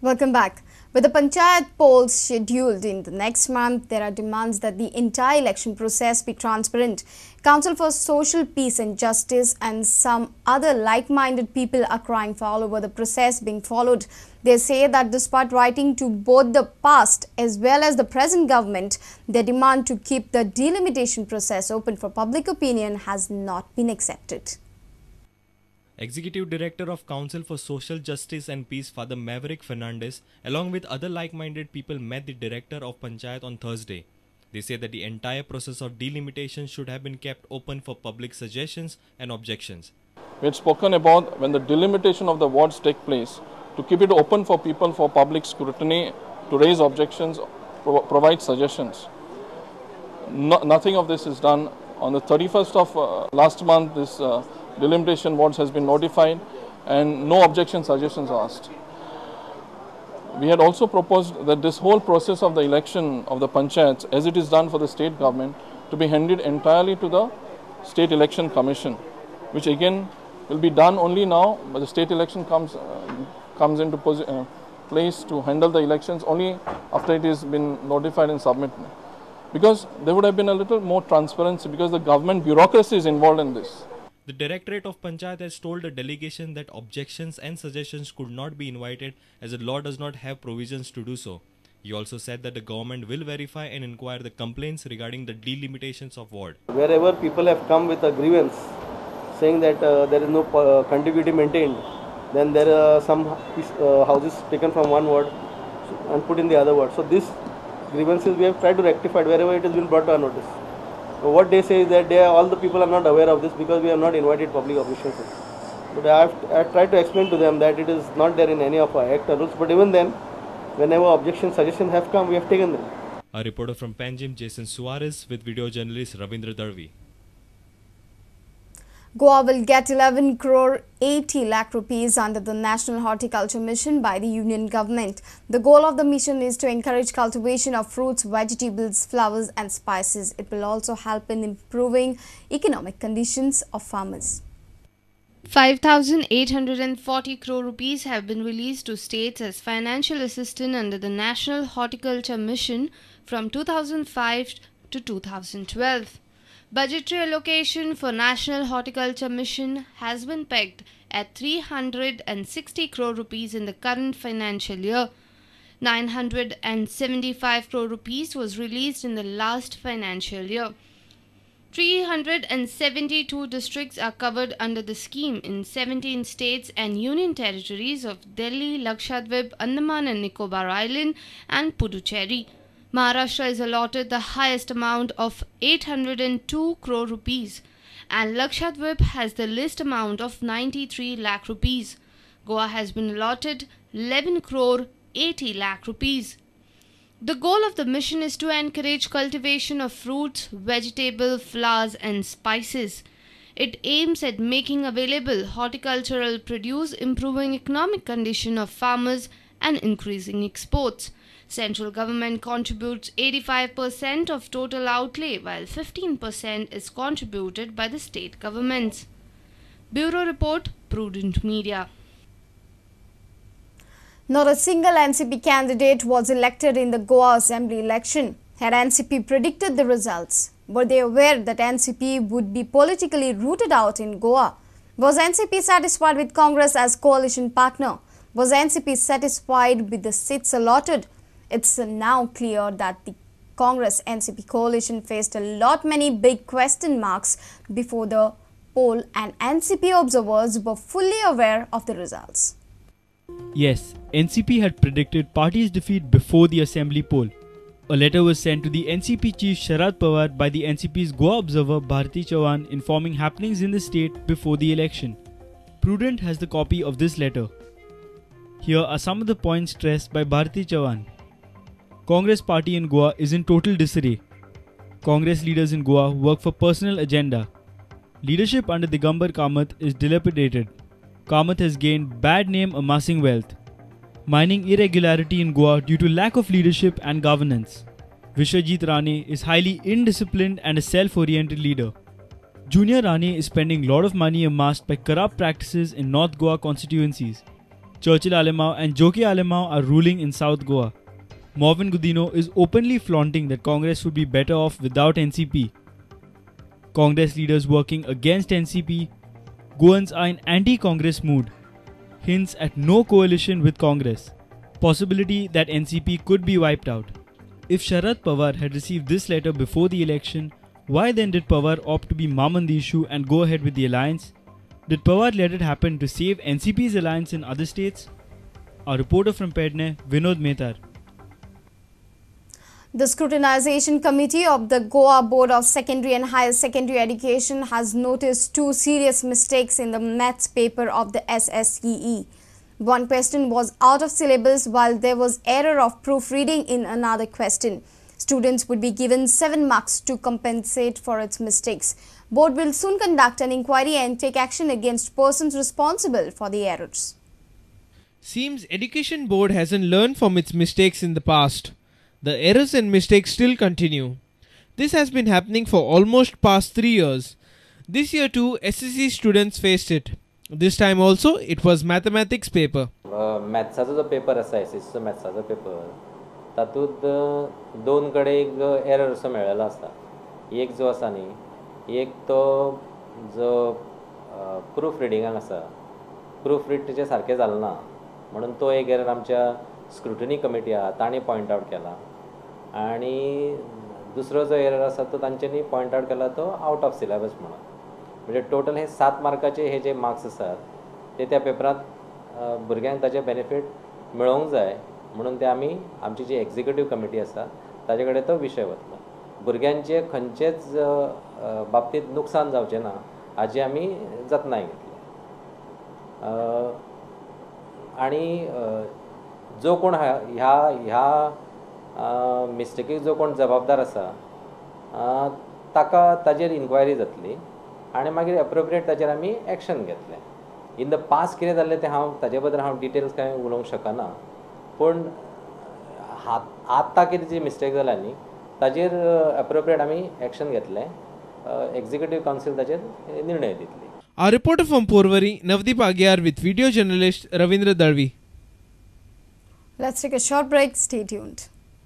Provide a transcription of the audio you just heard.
Welcome back. With the Panchayat polls scheduled in the next month, there are demands that the entire election process be transparent. Council for Social Peace and Justice and some other like-minded people are crying foul over the process being followed. They say that despite writing to both the past as well as the present government, their demand to keep the delimitation process open for public opinion has not been accepted. Executive Director of Council for Social Justice and Peace, Father Maverick Fernandez, along with other like-minded people, met the Director of Panchayat on Thursday. They say that the entire process of delimitation should have been kept open for public suggestions and objections. We had spoken about when the delimitation of the wards take place, to keep it open for people for public scrutiny, to raise objections, provide suggestions. Nothing of this is done. On the 31st of last month, this delimitation wards has been notified and no objection suggestions asked. We had also proposed that this whole process of the election of the panchayats, as it is done for the state government, to be handed entirely to the State Election Commission, which again will be done only now, but the state election comes into place to handle the elections only after it has been notified and submitted. Because there would have been a little more transparency, because the government bureaucracy is involved in this. The Directorate of Panchayat has told a delegation that objections and suggestions could not be invited as the law does not have provisions to do so. He also said that the government will verify and inquire the complaints regarding the delimitations of ward. Wherever people have come with a grievance saying that there is no contiguity maintained, then there are some houses taken from one ward and put in the other ward. So these grievances we have tried to rectify wherever it has been brought to our notice. What they say is that all the people are not aware of this because we have not invited public officials. But I have tried to explain to them that it is not there in any of our act or rules. But even then, whenever objections, suggestions have come, we have taken them. A reporter from Panjim, Jason Suarez, with video journalist Ravindra Darvi. Goa will get 11 crore 80 lakh rupees under the National Horticulture Mission by the Union Government. The goal of the mission is to encourage cultivation of fruits, vegetables, flowers and spices. It will also help in improving economic conditions of farmers. 5,840 crore rupees have been released to states as financial assistance under the National Horticulture Mission from 2005 to 2012. Budgetary allocation for National Horticulture Mission has been pegged at 360 crore rupees in the current financial year. 975 crore rupees was released in the last financial year. 372 districts are covered under the scheme in 17 states and union territories of Delhi, Lakshadweep, Andaman and Nicobar Island and Puducherry. Maharashtra is allotted the highest amount of 802 crore rupees and Lakshadweep has the least amount of 93 lakh rupees. Goa has been allotted 11 crore 80 lakh rupees. The goal of the mission is to encourage cultivation of fruits, vegetables, flowers and spices. It aims at making available horticultural produce, improving economic condition of farmers and increasing exports. Central government contributes 85% of total outlay while 15% is contributed by the state governments. Bureau Report, Prudent Media. Not a single NCP candidate was elected in the Goa Assembly election. Had NCP predicted the results? Were they aware that NCP would be politically rooted out in Goa? Was NCP satisfied with Congress as coalition partner? Was NCP satisfied with the seats allotted? It's now clear that the Congress-NCP coalition faced many big question marks before the poll, and NCP observers were fully aware of the results. Yes, NCP had predicted party's defeat before the assembly poll. A letter was sent to the NCP chief Sharad Pawar by the NCP's Goa observer Bharati Chavan informing happenings in the state before the election. Prudent has the copy of this letter. Here are some of the points stressed by Bharati Chavan. Congress party in Goa is in total disarray. Congress leaders in Goa work for personal agenda. Leadership under Digambar Kamath is dilapidated. Kamath has gained bad name amassing wealth. Mining irregularity in Goa due to lack of leadership and governance. Vishwajit Rane is highly indisciplined and a self-oriented leader. Junior Rane is spending lot of money amassed by corrupt practices in North Goa constituencies. Churchill Alemao and Joki Alemao are ruling in South Goa. Morvin Gudino is openly flaunting that Congress would be better off without NCP. Congress leaders working against NCP, Goans are in anti-Congress mood. Hints at no coalition with Congress. Possibility that NCP could be wiped out. If Sharad Pawar had received this letter before the election, why then did Pawar opt to be mum on the issue and go ahead with the alliance? Did Pawar let it happen to save NCP's alliance in other states? Our reporter from Pedne, Vinod Mehtar. The Scrutinization Committee of the Goa Board of Secondary and Higher Secondary Education has noticed two serious mistakes in the maths paper of the SSEE. One question was out of syllabus while there was error of proofreading in another question. Students would be given 7 marks to compensate for its mistakes. Board will soon conduct an inquiry and take action against persons responsible for the errors. Seems Education Board hasn't learned from its mistakes in the past. The errors and mistakes still continue. This has been happening for almost past 3 years. This year too, SSC students faced it. This time also, it was mathematics paper. मॅथ्साचो जो paper आसा एसएससीचो मॅथ्साचो paper तातूंत दोन कडे एक error असो मेळ्ळेलो आसा. एक जो आसा न्ही एक तो जो प्रूफ रिडिंगाक आसा प्रूफ रीड तेजें सारकें जालें ना म्हणून तो एक एरर आमच्या स्क्रुटनी कमिटी आहा तांणी पॉयंट आवट केला आनी दुसरो जो एरर आसा तो तांच्यांनी पॉयंट आवट केला तो आउट ऑफ सिलेबस म्हणून. म्हणजे टोटल हे 7 मार्काचे हे जे मार्क्स आसात ते त्या पेपरांत भुरग्यांक ताचे बेनिफीट मेळोवंक जाय म्हणून ते आमी आमची जी एग्जिक्युटीव कमिटी आसा ताजे कडेन तो विशय वतलो. भुरग्यांचे खंयचेच बाबतींत नुकसान जावचें ना हाजी आमी जतनाय घेतली. आनी जो कोण ह्या मिस्टेकीक जो कोण जबाबदार आसा ताका ताजेर इन्क्वायरी जातली आनी मागीर एप्रोप्रिएट ताजेर आमी एक्शन घेतलें. इन द पास्ट कितें जाल्लें तें ताजे बद्दल हांव डिटेल्स कांय उलोवंक शकना पूण आतां कितें जी मिस्टेक जाल्या न्ही ताजेर एप्रोप्रिएट आमी एक्शन घेतलें. एग्जिक्युटीव कावन्सील ताजेर निर्णय दितली. Our reporter from Porvari, Navdeep Agyar with video journalist Ravindra Dalvi. Let's take a short break. Stay tuned.